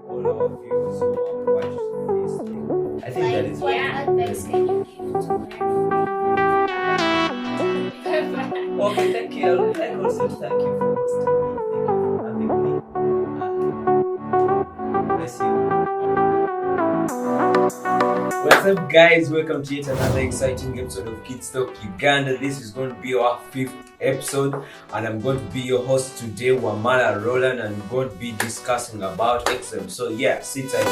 all our viewers who have watched this thing. I think that is what advice can you give to learn? okay. Thank you. I would like also to thank you for hosting me. Thank you for having me. Bless you. What's up, guys? Welcome to yet another exciting episode of Kids Talk Uganda. This is going to be our 5th episode, and I'm going to be your host today, Wamala Roland, and I'm going to be discussing about exams. So yeah, sit tight.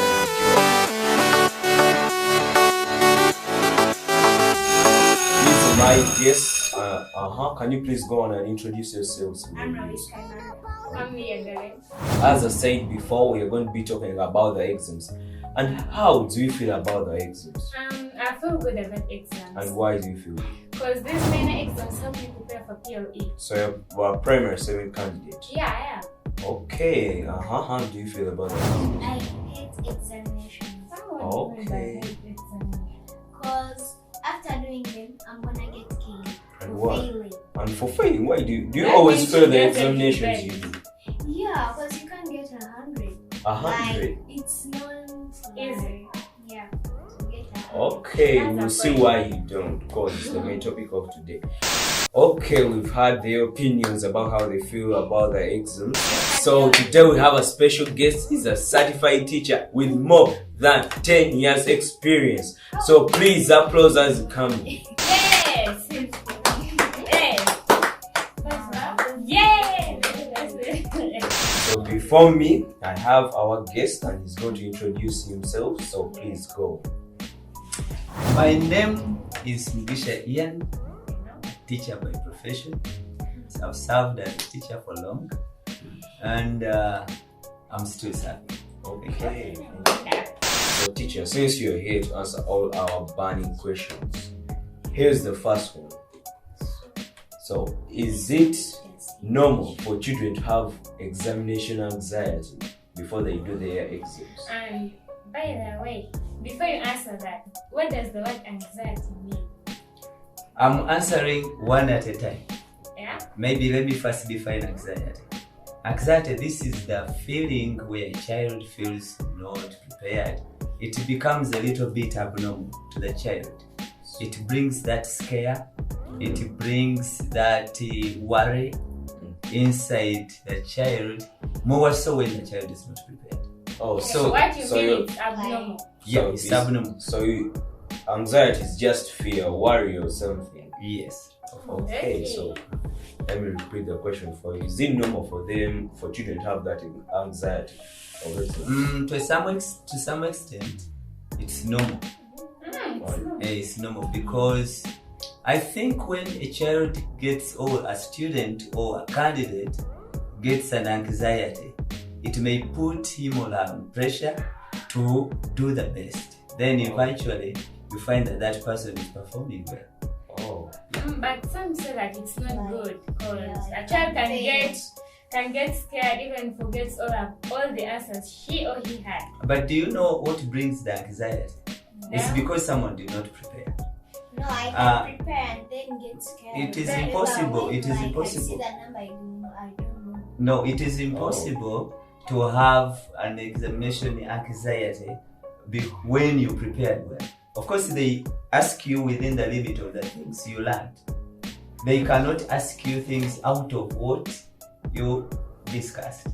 This is my guest. Can you please go on and introduce yourselves? I'm Reminac. I'm Uganda. As I said before, we are going to be talking about the exams. And how do you feel about the exams? I feel good about exams. And why do you feel? Because these many exams help you prepare for PLE. So you're a primary 7 candidate? Yeah, I am. Okay. How do you feel about that? I hate examinations. Okay. Because after doing them, I'm gonna get killed And for what? failing. And for failing, why do you That always means fail you the get examinations a you do? Yeah, because you can't get 100. 100? Like, it's not Easy. Yeah, to get 100. Okay, That's we'll a see point. why you don't, because it's the main topic of today. Okay, we've had their opinions about how they feel about the exams. So today we have a special guest. He's a certified teacher with more than 10 years experience. So please applause as he comes. Yes! Yes! Yes! So before me, I have our guest and he's going to introduce himself. So please go. My name is Mugisha Ian, teacher by profession. I've served as a teacher for long, and I'm still serving. Okay. So teacher, since you're here to answer all our burning questions, here's the first one. So is it normal for children to have examination anxiety before they do their exams? And by the way, before you answer that, what does the word anxiety mean? I'm answering one at a time. Yeah? Maybe let me first define anxiety. Anxiety, this is the feeling where a child feels not prepared. It becomes a little bit abnormal to the child. It brings that scare, it brings that worry inside the child, more so when the child is not prepared. Oh, So what you mean is abnormal? Yeah, it's abnormal. So anxiety is just fear, worry or something. Yes. Okay, so let me repeat the question for you. Is it normal for children to have that anxiety? To some extent, it's normal. It's normal because I think when a child gets, or a student or a candidate gets an anxiety, it may put him or her under pressure to do the best. Then eventually you find that person is performing well. Oh. But some say that it's not good because a child can get scared, even forgets all the answers he or he had. But do you know what brings the anxiety? It's because someone did not prepare. No, I can prepare and then get scared. It is But impossible. It is I see impossible. the number, I don't know. No, it is impossible to have an examination anxiety when you prepared well. Of course, they ask you within the limit of the things you learned. They cannot ask you things out of what you discussed.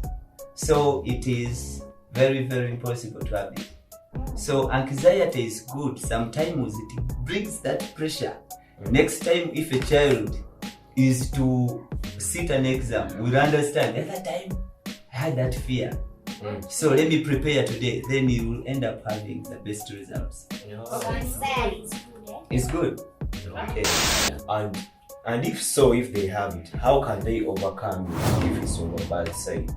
So it is very, very impossible to have it. So anxiety is good. Sometimes it brings that pressure. Next time, if a child is to sit an exam, we'll understand. The other time, I had that fear. So let me prepare today. Then you will end up having the best results. Anxiety is good, eh? It's good. Okay. And if so, if they have it, how can they overcome it if it's on the bad side?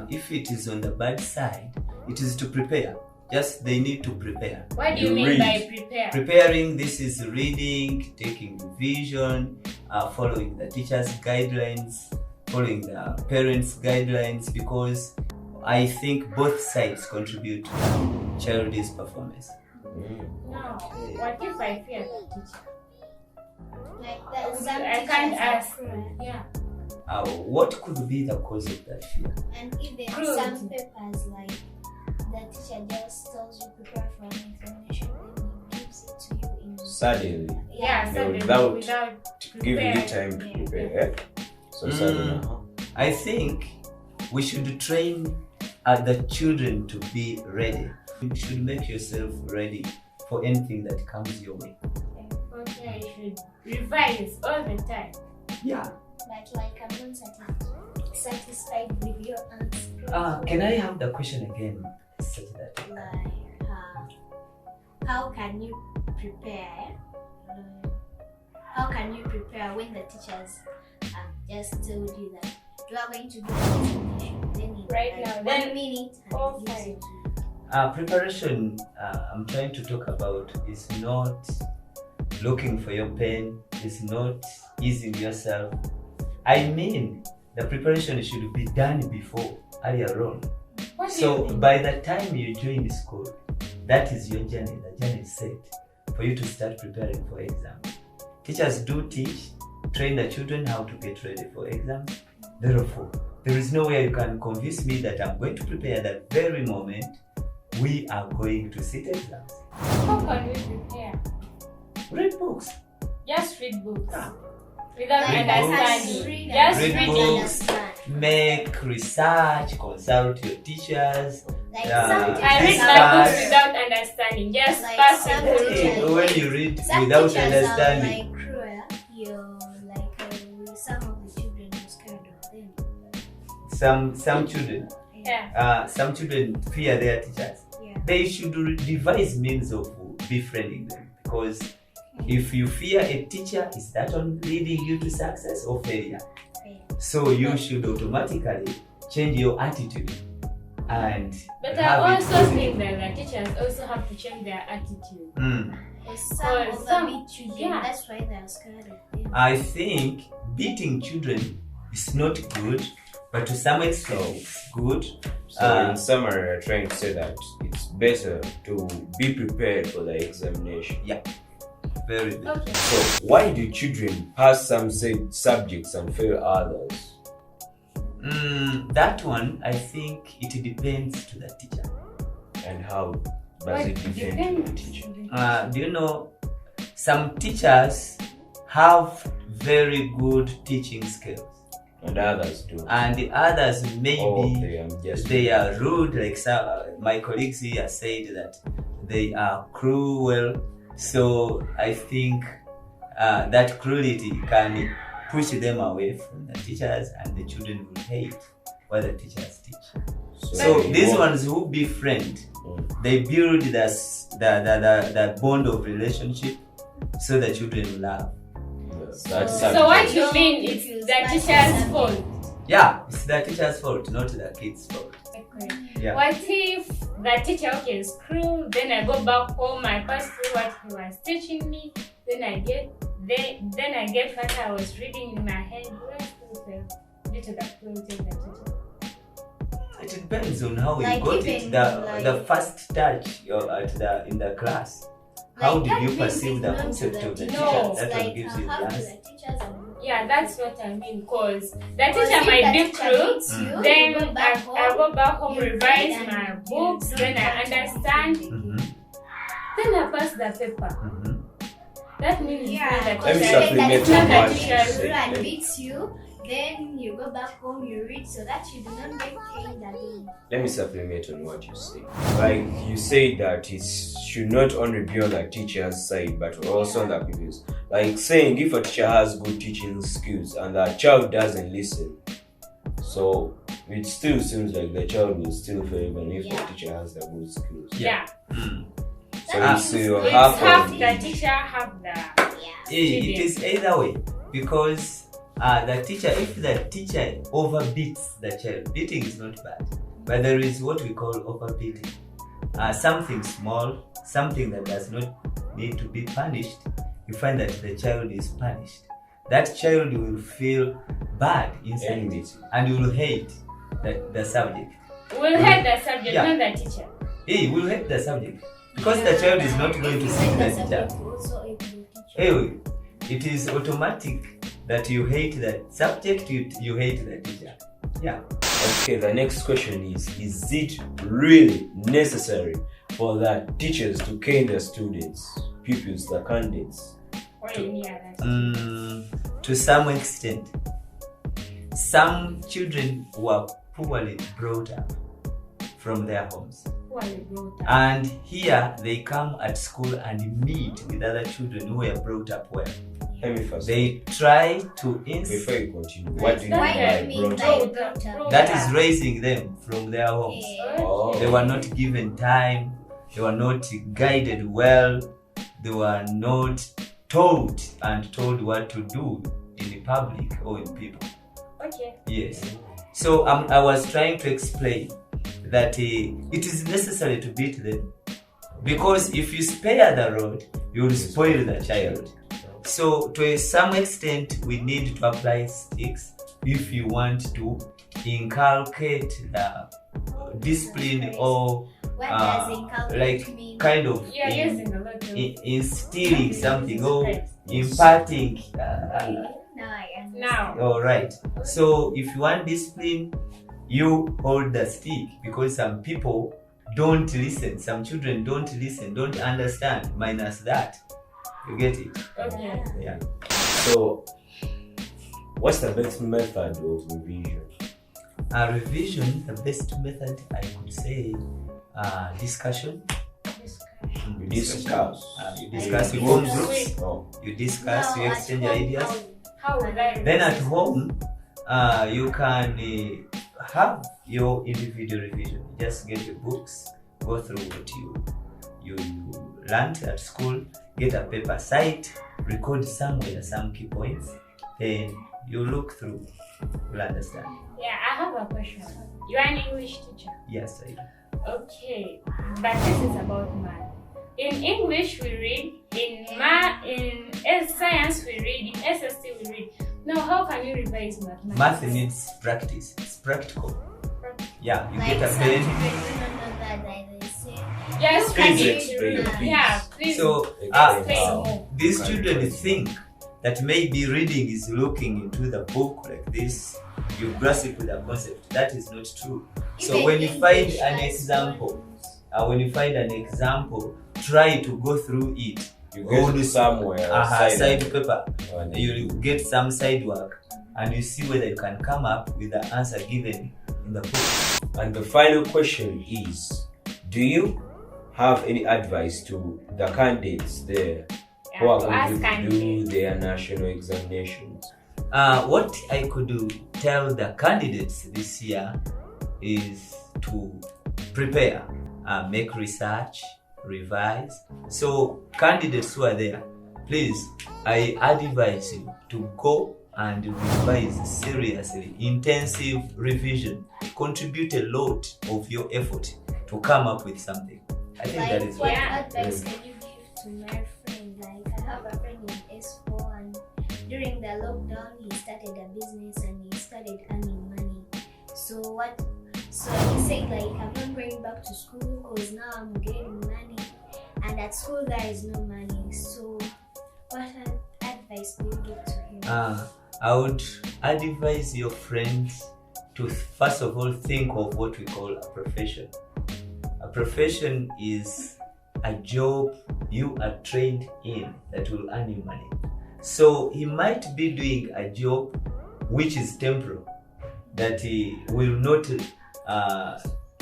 If it is on the bad side, it is to prepare. Just they need to prepare. What do you mean read. by prepare? Preparing, this is reading, taking revision, following the teacher's guidelines, following the parents' guidelines, because I think both sides contribute to the child's performance. No. What if I fear the teacher? Like that. Some I can't teachers are ask. cruel. Yeah. What could be the cause of that fear? And if they have Cruelty. some papers like you prepare for an examination, then he gives it to you in Suddenly, Yeah, No, suddenly, without giving you preparing. time to Yeah, prepare. Eh? So suddenly, I think we should train the children to be ready. You should make yourself ready for anything that comes your way. Okay, you should revise all the time. Yeah. But like I'm not satisfied with your answer. Can I have the question again? Set that. Like, how can you prepare? How can you prepare when the teachers have just told you that you are going to do an examination? Then in Right like now, 1 then minute, all and gives fine. it to you. Preparation, I'm trying to talk about, is not looking for your pen, is not easing yourself. I mean, the preparation should be done before, earlier on. What do you So mean? by the time you join the school, that is your journey. The journey is set for you to start preparing for exams. Teachers do teach, train the children how to get ready for exams. Therefore, there is no way you can convince me that I'm going to prepare at the very moment we are going to sit exams. How can we prepare? Read books. Just read books. Ah. Without Read understanding. Read Just Read read books. books. Make research, consult your teachers. Like Yeah. some I read teachers my are- books without understanding. Just Like pass some it teachers- through. When you read Some without teachers understanding, are like cruel. You're like some of the children are scared of them. some children, Yeah. some children fear their teachers. Yeah. They should devise means of befriending them, because if you fear a teacher, is that on leading you to success or failure? Yeah. So you should automatically change your attitude and But I have it also positive. think that the teachers also have to change their attitude. Some Or of some- the children, yeah. that's why they're scared of them. I think beating children is not good, but to some extent it's good. So in summary, you're trying to say that it's better to be prepared for the examination. Very good. Okay. So why do children pass some subjects and fail others? That one, I think it depends to the teacher. And how does But it depend on the depends. teacher? Do you know, some teachers have very good teaching skills, And others do. and the others maybe they are rude, like my colleagues here said that they are cruel. So I think that cruelty can push them away from the teachers, and the children will hate what the teachers teach. So these ones who befriend, they build the bond of relationship, so the children will love. That's So what subject. you mean is the teacher's fault? Yeah, it's the teacher's fault, not the kid's fault. Okay. Yeah. What if the teacher is cruel, then I go back home, I pass through what he was teaching me, then I get what I was reading in my head, do I still fail due to the cruelty of the teacher? It depends on how you Like got even it. The first touch in the class. How Like, did that you means perceive it's the not to concept of the teachers, teacher? No. That like, one gives you the how do answer. the teachers are- Yeah, that's what I mean, because the Because teacher if might the be teacher cruel, beats you, you then go back home, I go back home, you revise read my and books, you then I don't understand, have then I pass the paper. That means Yeah, it's Let not me the teacher. supplement It's not on the what you teacher's said. and fault. beats you, then you go back home, you read so that you do not get paid again. Let me supplement on what you say. Like you say that it should not only be on the teacher's side, but also on the people's. Like saying if a teacher has good teaching skills and the child doesn't listen, so it still seems like the child will still fail even if the teacher has the good skills. Yeah. So That it's means your it's half Half of the it. teacher, half the Yeah. It is either way, because the teacher, if the teacher overbeats the child, beating is not bad, but there is what we call overbeating. Something small, something that does not need to be punished, you find that the child is punished. That child will feel bad inside Enmity. and will hate the subject. We'll hate the subject, Yeah. not the teacher. He will hate the subject because the child is not going to see the teacher. Anyway, it is automatic that you hate the subject, you hate the teacher. Yeah. Okay, the next question is it really necessary for the teachers to cane the students, pupils, the candidates? Or any other? To some extent. Some children were poorly brought up from their homes. Who are you brought up? And here they come at school and meet with other children who were brought up well. Let me first. They try to Before you continue, what do you Why do mean you by mean brought by up? brought up? that is raising them from their homes. Yeah. Oh. They were not given time, they were not guided well, they were not taught and told what to do in public or in people. Okay. Yes. So I was trying to explain that it is necessary to beat them, because if you spare the rod, you will spoil the child. So to some extent, we need to apply sticks if you want to inculcate the discipline or What does inculcate like mean? kind of You are using a lot of instilling something or Right. imparting. Now I understand. Now. All right. So if you want discipline, you hold the stick, because some people don't listen. Some children don't listen, don't understand. Minus that, you get it? Okay. Yeah. So, what's the best method of revision? Revision, the best method I could say, discussion. You discuss. You discuss with home Groups. groups. Oh. You discuss, you Now, exchange at home, ideas. How will I? Then at home, you can have your individual revision. Just get your books, go through what you learned at school, get a paper site, record somewhere some key points, then you look through, you'll understand. Yeah, I have a question. You are an English teacher. Yes, I do. Okay, but this is about math. In English we read, in science we read, in SST we read. Now how can you revise mathematics? Math needs practice. It's practical. Yeah, you Like get a some pen. children do not know that they say. Yes, Please can you explain, read? please. Yeah, please. So explain how? more. these children think that maybe reading is looking into the book like this. You grasp the concept. That is not true. So Even when you find English an has example, ones. try to go through it. You go to somewhere. Side paper. and You get some side work and you see whether you can come up with the answer given in the book. And the final question is, do you have any advice to the candidates there who are To going ask to do candidates. their national examinations? What I could tell the candidates this year is to prepare, make research, revise. So candidates who are there, please, I advise you to go and revise seriously, intensive revision. Contribute a lot of your effort to come up with something. I think that Like, is what right. Yeah. advice can you give to my friend? Like, I have a friend in S4, and during the lockdown, he started a business and he started earning money. So he said, like, I'm not going back to school because now I'm getting money, and at school there is no money. So what advice do you give to him? I would advise your friends to first of all think of what we call a profession. A profession is a job you are trained in that will earn you money. So he might be doing a job which is temporal, that he will not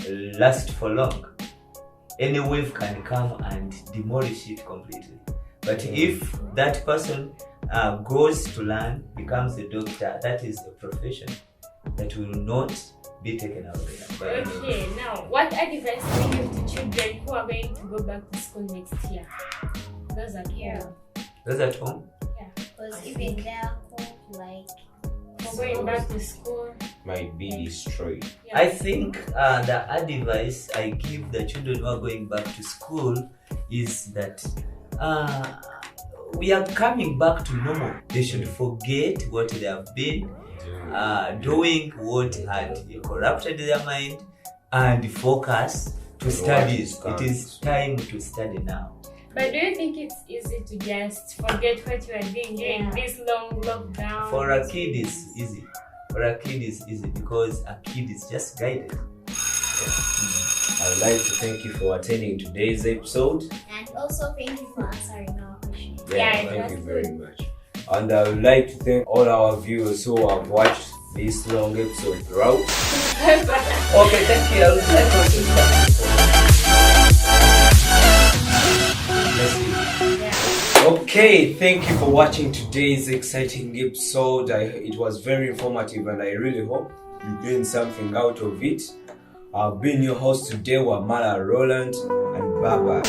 last for long. Any wave can come and demolish it completely. But if that person goes to learn, becomes a doctor, that is a profession that will not be taken away by anyone. Okay, now what advice do you give to children who are going to go back to school next year? Those are Yeah. Those at home? Because even their hope, like, for going back to school. Might be destroyed. Yeah. I think the advice I give the children who are going back to school is that we are coming back to normal. They should forget what they have been doing, what had corrupted their mind, and focus to studies. It is time to study now. But do you think it's easy to just forget what you are doing during Yeah. this long lockdown? For a kid, it's easy. For a kid, it's easy because a kid is just guided. I would like to thank you for attending today's episode. And also thank you for answering our questions. Yeah, it Thank was you very good. much. And I would like to thank all our viewers who have watched this long episode throughout. Okay, thank you. I would like to Okay, thank you for watching today's exciting episode. It was very informative and I really hope you gained something out of it. I've been your host today, Wamala Roland, and bye-bye.